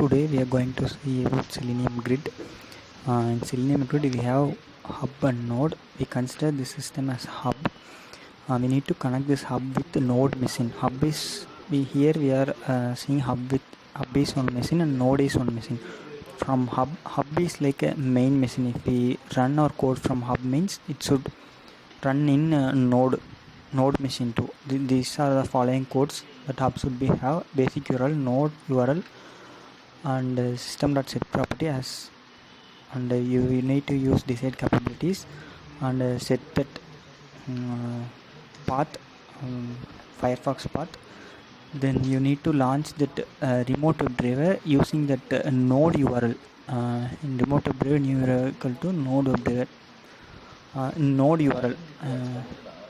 Today we are going to see about Selenium Grid. In Selenium Grid we have hub and node. We consider this system as hub. We need to connect this hub with the node machine. Hub is we are seeing hub is on machine and node is on machine. From hub is like a main machine. If we run our code from hub means it should run in node machine too. These are the following codes that hub should be have: basic URL, node URL, and system.set property as, and you need to use decide capabilities and set that path, Firefox path. Then you need to launch that remote WebDriver using that node URL. In remote WebDriver new URL equal to node WebDriver. Node URL,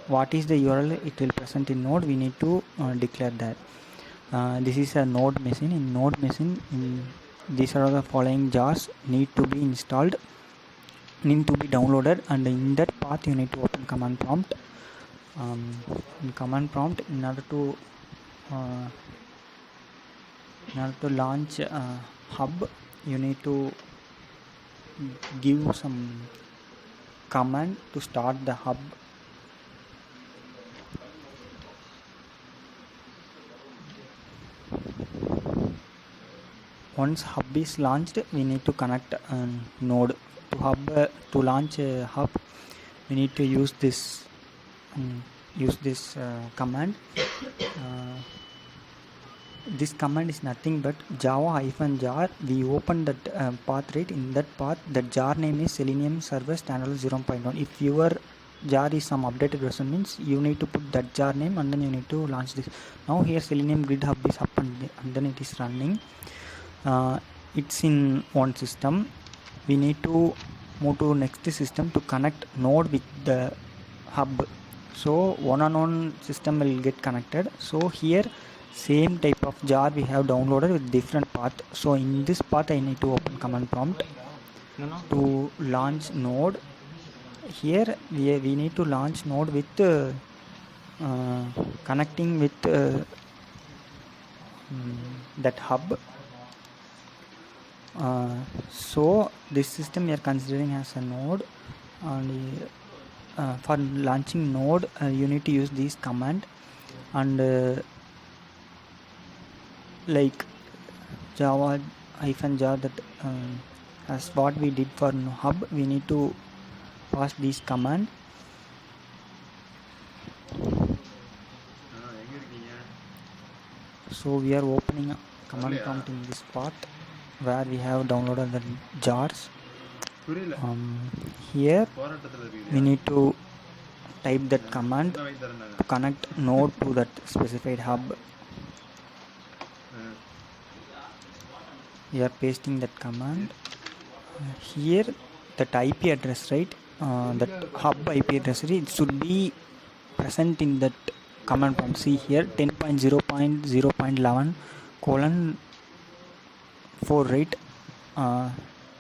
what is the URL it will present in node, we need to declare that. This is a node machine. In node machine, these are the following jars need to be installed, need to be downloaded, and in that path you need to open command prompt. In command prompt, in order to launch hub, you need to give some command to start the hub. Once hub is launched, we need to connect node to hub. To launch a hub, we need to use this command. This command is nothing but java-jar. We open that path, right? In that path, the jar name is Selenium Server Standalone 0.1. If your jar is some updated version means you need to put that jar name and then you need to launch this. Now here Selenium Grid Hub is up and then it is running. It's in one system. We need to move to next system to connect node with the hub. So one system will get connected. So here same type of jar we have downloaded with different path. So in this path I need to open command prompt to launch node. Here we need to launch node with connecting with that hub. So this system we are considering as a node, and for launching node you need to use this command, and like java-jar that as what we did for hub, we need to pass this command. So we are opening a command prompt in this path where we have downloaded the jars. Here we need to type that command to connect node to that specified hub. We are pasting that command. Here that IP address, right? That hub IP address, it should be present in that command prompt. See here 10.0.0.11:4, right?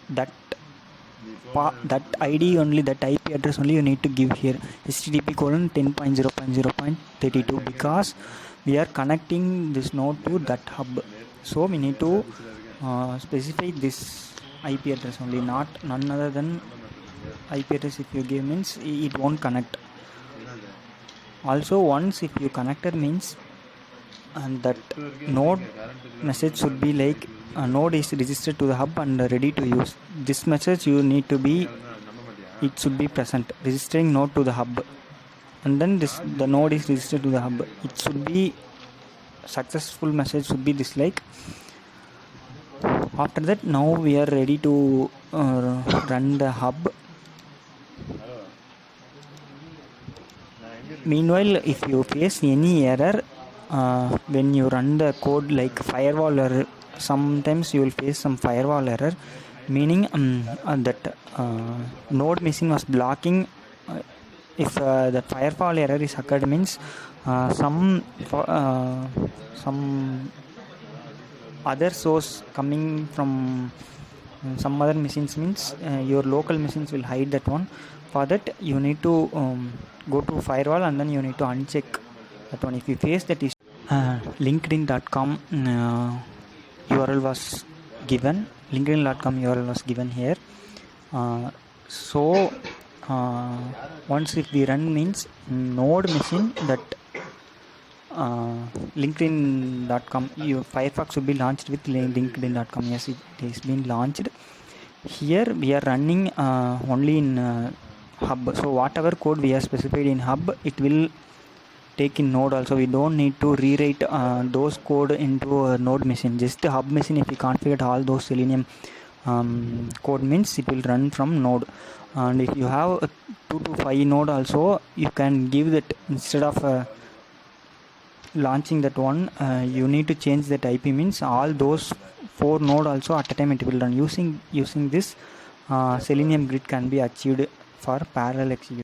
That ID only, that IP address only you need to give here, http:/10.0.0.32, because we are connecting this node to that hub. So we need to specify this IP address only, none other than IP address. If you give means it won't connect. Also once if you connected means, and that node message should be like node is registered to the hub and ready to use. This message you need to be, it should be present, registering node to the hub, and then the node is registered to the hub. It should be successful message should be this like. After that, now we are ready to run the hub. Meanwhile, if you face any error when you run the code, like firewall error, sometimes you will face some firewall error, meaning that node machine was blocking. If the firewall error is occurred means some other source coming from some other machines means your local machines will hide that one. For that you need to go to firewall and then you need to uncheck that one. If you face that issue, linkedin.com URL was given, linkedin.com URL was given here. So once if we run means node machine, that linkedin.com, Firefox will be launched with linkedin.com. Yes, it has been launched. Here we are running only in hub, so whatever code we have specified in hub, it will take in node also. We don't need to rewrite those code into a node machine. Just the hub machine, if we configure all those Selenium code, means it will run from node. And if you have a 2 to 5 node also, you can give that, instead of launching that one, you need to change that IP, means all those 4 node also at a time it will run. Using this Selenium grid can be achieved for parallel execution.